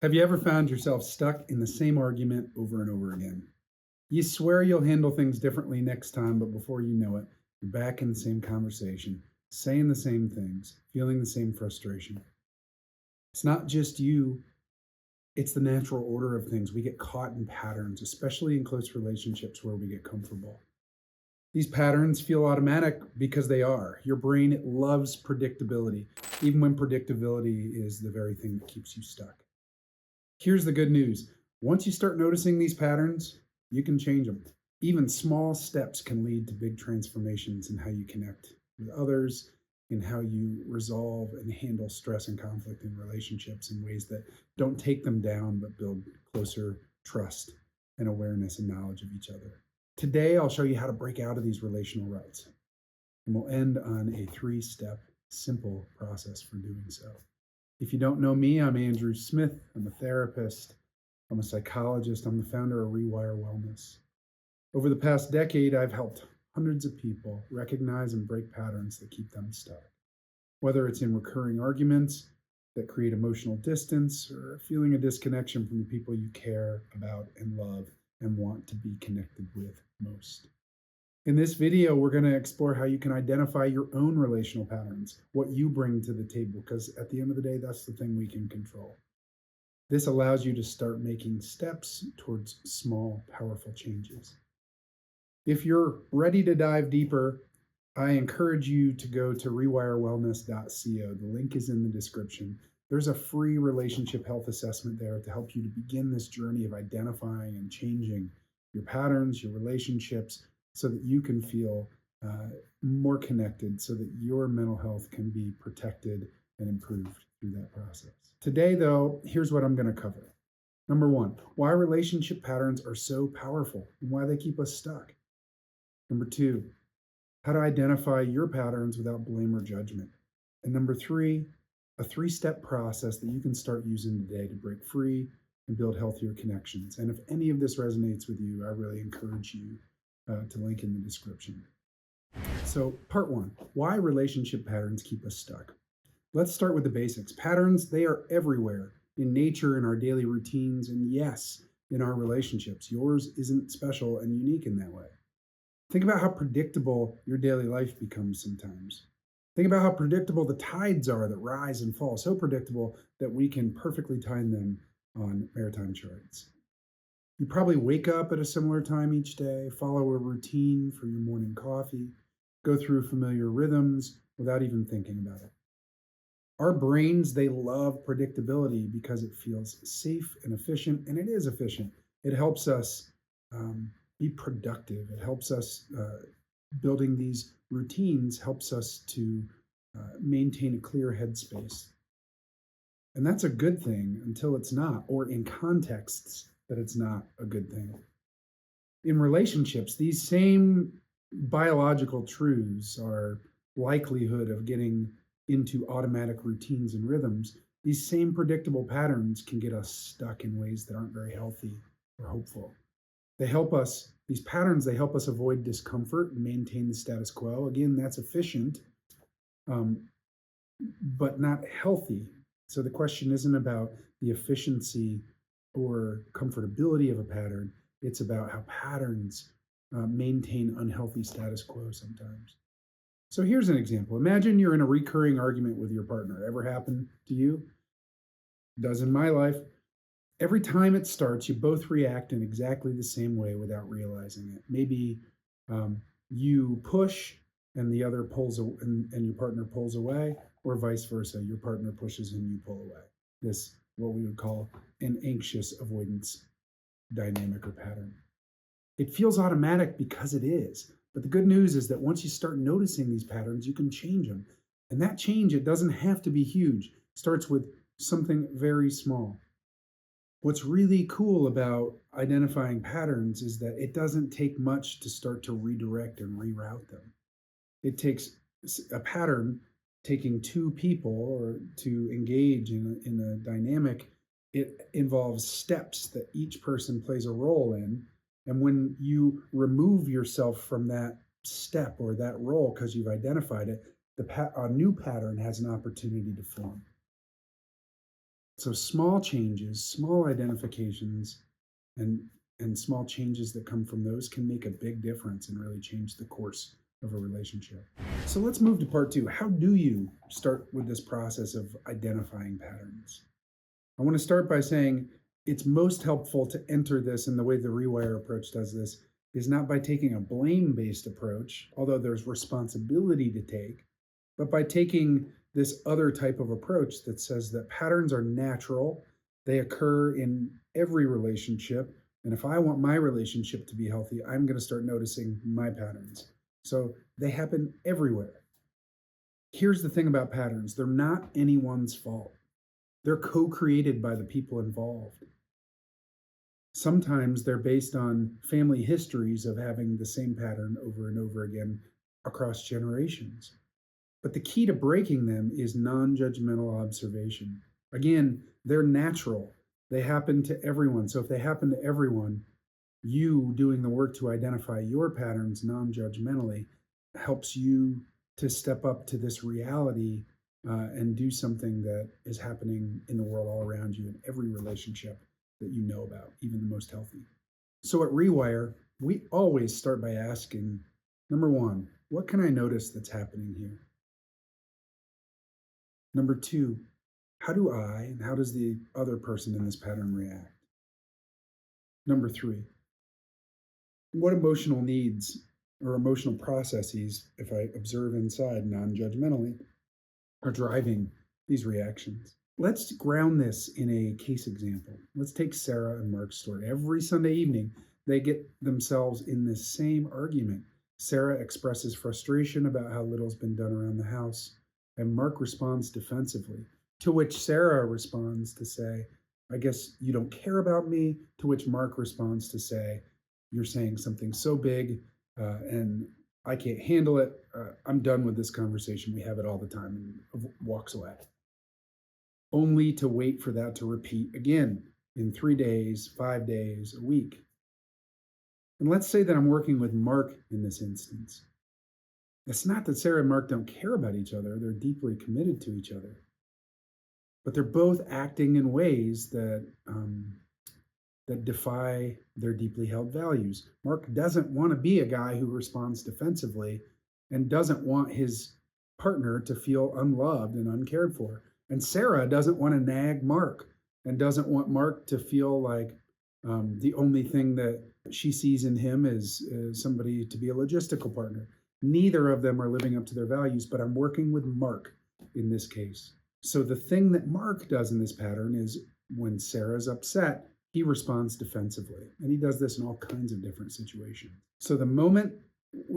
Have you ever found yourself stuck in the same argument over and over again? You swear you'll handle things differently next time, but before you know it, you're back in the same conversation, saying the same things, feeling the same frustration. It's not just you, it's the natural order of things. We get caught in patterns, especially in close relationships where we get comfortable. These patterns feel automatic because they are. Your brain loves predictability, even when predictability is the very thing that keeps you stuck. Here's the good news. Once you start noticing these patterns, you can change them. Even small steps can lead to big transformations in how you connect with others, in how you resolve and handle stress and conflict in relationships in ways that don't take them down, but build closer trust and awareness and knowledge of each other. Today, I'll show you how to break out of these relational ruts, and we'll end on a 3-step simple process for doing so. If you don't know me, I'm Andrew Smith. I'm a therapist, I'm a psychologist, I'm the founder of Rewire Wellness. Over the past decade, I've helped hundreds of people recognize and break patterns that keep them stuck. Whether it's in recurring arguments that create emotional distance or feeling a disconnection from the people you care about and love and want to be connected with most. In this video, we're going to explore how you can identify your own relational patterns, what you bring to the table, because at the end of the day, that's the thing we can control. This allows you to start making steps towards small, powerful changes. If you're ready to dive deeper, I encourage you to go to rewirewellness.co. The link is in the description. There's a free relationship health assessment there to help you to begin this journey of identifying and changing your patterns, your relationships, so that you can feel more connected, so that your mental health can be protected and improved through that process. Today, though, here's what I'm going to cover. Number one, why relationship patterns are so powerful and why they keep us stuck. Number two, how to identify your patterns without blame or judgment. And number three, a 3-step process that you can start using today to break free and build healthier connections. And if any of this resonates with you, I really encourage you to link in the description. So, part one, why relationship patterns keep us stuck. Let's start with the basics. Patterns, they are everywhere in nature, in our daily routines, and yes, in our relationships. Yours isn't special and unique in that way. Think about how predictable your daily life becomes sometimes. Think about how predictable the tides are that rise and fall, so predictable that we can perfectly time them on maritime charts. You probably wake up at a similar time each day, follow a routine for your morning coffee, go through familiar rhythms without even thinking about it. Our brains, they love predictability because it feels safe and efficient, and it is efficient. It helps us be productive. It helps us, building these routines helps us to maintain a clear headspace. And that's a good thing until it's not, or in contexts that it's not a good thing. In relationships, these same biological truths, our likelihood of getting into automatic routines and rhythms, these same predictable patterns can get us stuck in ways that aren't very healthy or hopeful. They help us, these patterns, they help us avoid discomfort and maintain the status quo. Again, that's efficient, but not healthy. So the question isn't about the efficiency or comfortability of a pattern. It's about how patterns maintain unhealthy status quo sometimes. So here's an example. Imagine you're in a recurring argument with your partner. Ever happen to you? Does in my life. Every time it starts, you both react in exactly the same way without realizing it. Maybe you push and the other pulls, and your partner pulls away, or vice versa. Your partner pushes and you pull away. This, what we would call an anxious avoidance dynamic or pattern. It feels automatic because it is. But the good news is that once you start noticing these patterns, you can change them. And that change, it doesn't have to be huge. It starts with something very small. What's really cool about identifying patterns is that it doesn't take much to start to redirect and reroute them. It takes a pattern taking two people or to engage in a dynamic. It involves steps that each person plays a role in. And when you remove yourself from that step or that role because you've identified it, a new pattern has an opportunity to form. So small changes, small identifications, and small changes that come from those can make a big difference and really change the course of a relationship. So let's move to part two. How do you start with this process of identifying patterns? I want to start by saying it's most helpful to enter this, and the way the Rewire approach does this is not by taking a blame based approach, although there's responsibility to take, but by taking this other type of approach that says that patterns are natural, they occur in every relationship. And if I want my relationship to be healthy, I'm going to start noticing my patterns. So they happen everywhere. Here's the thing about patterns, they're not anyone's fault. They're co created by the people involved. Sometimes they're based on family histories of having the same pattern over and over again across generations. But the key to breaking them is non judgmental observation. Again, they're natural, they happen to everyone. So if they happen to everyone, you doing the work to identify your patterns non judgmentally helps you to step up to this reality and do something that is happening in the world all around you in every relationship that you know about, even the most healthy. So at Rewire, we always start by asking, number one, what can I notice that's happening here? Number two, how do I and how does the other person in this pattern react? Number three, what emotional needs or emotional processes, if I observe inside non judgmentally, are driving these reactions? Let's ground this in a case example. Let's take Sarah and Mark's story. Every Sunday evening, they get themselves in this same argument. Sarah expresses frustration about how little's been done around the house, and Mark responds defensively, to which Sarah responds to say, I guess you don't care about me, to which Mark responds to say, you're saying something so big and I can't handle it. I'm done with this conversation. We have it all the time, and walks away. Only to wait for that to repeat again in 3 days, 5 days, a week. And let's say that I'm working with Mark in this instance. It's not that Sarah and Mark don't care about each other, they're deeply committed to each other. But they're both acting in ways that defy their deeply held values. Mark doesn't want to be a guy who responds defensively and doesn't want his partner to feel unloved and uncared for. And Sarah doesn't want to nag Mark and doesn't want Mark to feel like the only thing that she sees in him is somebody to be a logistical partner. Neither of them are living up to their values, but I'm working with Mark in this case. So the thing that Mark does in this pattern is when Sarah's upset, he responds defensively. And he does this in all kinds of different situations. So the moment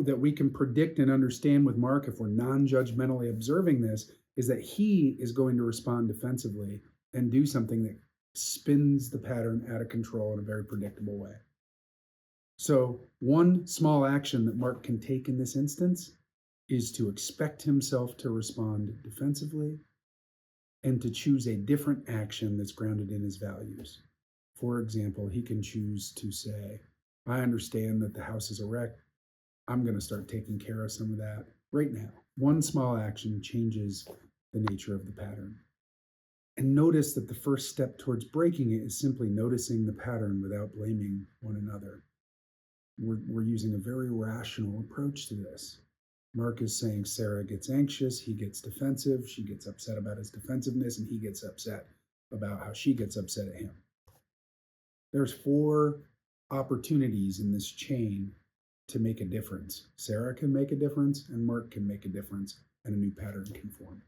that we can predict and understand with Mark, if we're non judgmentally observing this, is that he is going to respond defensively and do something that spins the pattern out of control in a very predictable way. So, one small action that Mark can take in this instance is to expect himself to respond defensively and to choose a different action that's grounded in his values. For example, he can choose to say, I understand that the house is a wreck. I'm going to start taking care of some of that right now. One small action changes the nature of the pattern. And notice that the first step towards breaking it is simply noticing the pattern without blaming one another. We're using a very rational approach to this. Mark is saying Sarah gets anxious, he gets defensive, she gets upset about his defensiveness, and he gets upset about how she gets upset at him. There's 4 opportunities in this chain to make a difference. Sarah can make a difference, and Mark can make a difference, and a new pattern can form.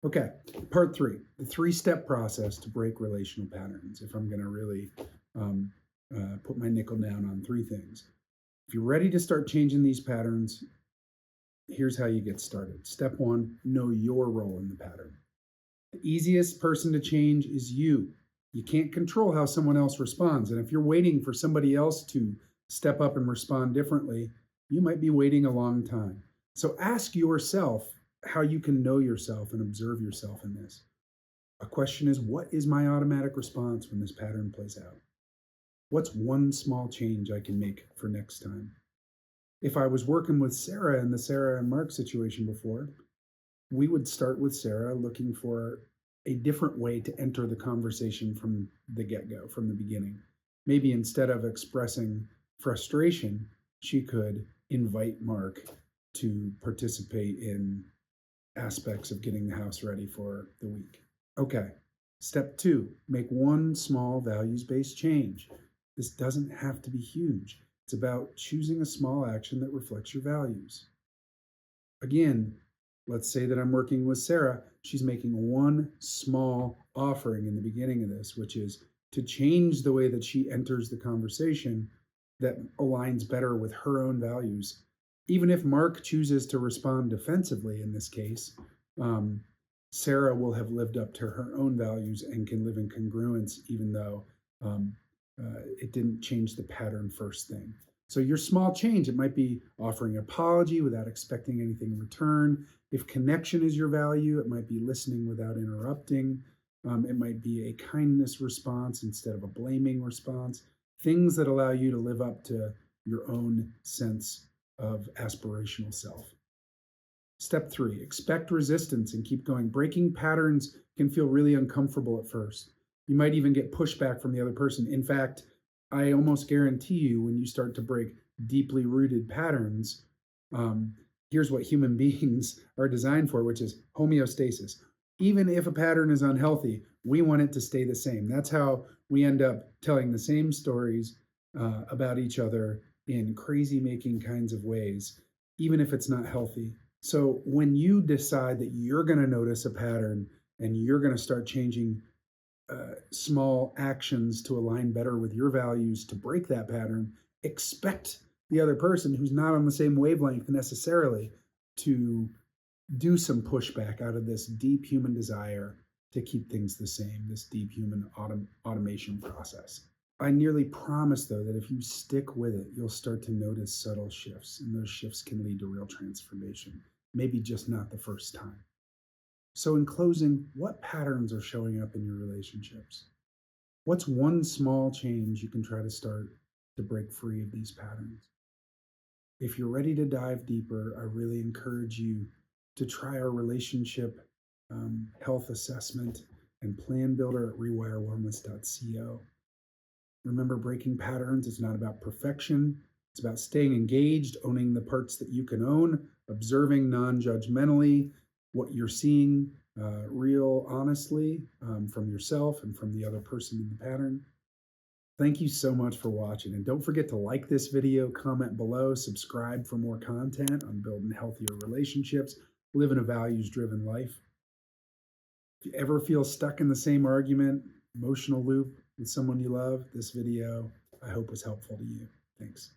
Okay, part 3, the 3-step process to break relational patterns. If I'm going to really put my nickel down on 3 things. If you're ready to start changing these patterns, here's how you get started. Step 1, know your role in the pattern. The easiest person to change is you. You can't control how someone else responds. And if you're waiting for somebody else to step up and respond differently, you might be waiting a long time. So ask yourself how you can know yourself and observe yourself in this. A question is, what is my automatic response when this pattern plays out? What's one small change I can make for next time? If I was working with Sarah in the Sarah and Mark situation before, we would start with Sarah looking for a different way to enter the conversation from the get go, from the beginning. Maybe instead of expressing frustration, she could invite Mark to participate in aspects of getting the house ready for the week. Okay. Step two, make one small values based change. This doesn't have to be huge. It's about choosing a small action that reflects your values. Again, let's say that I'm working with Sarah. She's making one small offering in the beginning of this, which is to change the way that she enters the conversation that aligns better with her own values. Even if Mark chooses to respond defensively in this case, um, Sarah will have lived up to her own values and can live in congruence, even though it didn't change the pattern first thing. So your small change, it might be offering an apology without expecting anything in return. If connection is your value, it might be listening without interrupting. It might be a kindness response instead of a blaming response. Things that allow you to live up to your own sense of aspirational self. Step three, expect resistance and keep going. Breaking patterns can feel really uncomfortable at first. You might even get pushback from the other person. In fact, I almost guarantee you when you start to break deeply rooted patterns, here's what human beings are designed for, which is homeostasis. Even if a pattern is unhealthy, we want it to stay the same. That's how we end up telling the same stories about each other in crazy making kinds of ways, even if it's not healthy. So when you decide that you're going to notice a pattern and you're going to start changing small actions to align better with your values to break that pattern, expect the other person who's not on the same wavelength necessarily to do some pushback out of this deep human desire to keep things the same, this deep human automation process. I nearly promise, though, that if you stick with it, you'll start to notice subtle shifts, and those shifts can lead to real transformation, maybe just not the first time. So, in closing, what patterns are showing up in your relationships? What's one small change you can try to start to break free of these patterns? If you're ready to dive deeper, I really encourage you to try our relationship health assessment and plan builder at rewirewellness.co. Remember, breaking patterns is not about perfection. It's about staying engaged, owning the parts that you can own, observing non judgmentally what you're seeing real honestly from yourself and from the other person in the pattern. Thank you so much for watching. And don't forget to like this video, comment below, subscribe for more content on building healthier relationships, living a values-driven life. If you ever feel stuck in the same argument, emotional loop with someone you love, this video I hope was helpful to you. Thanks.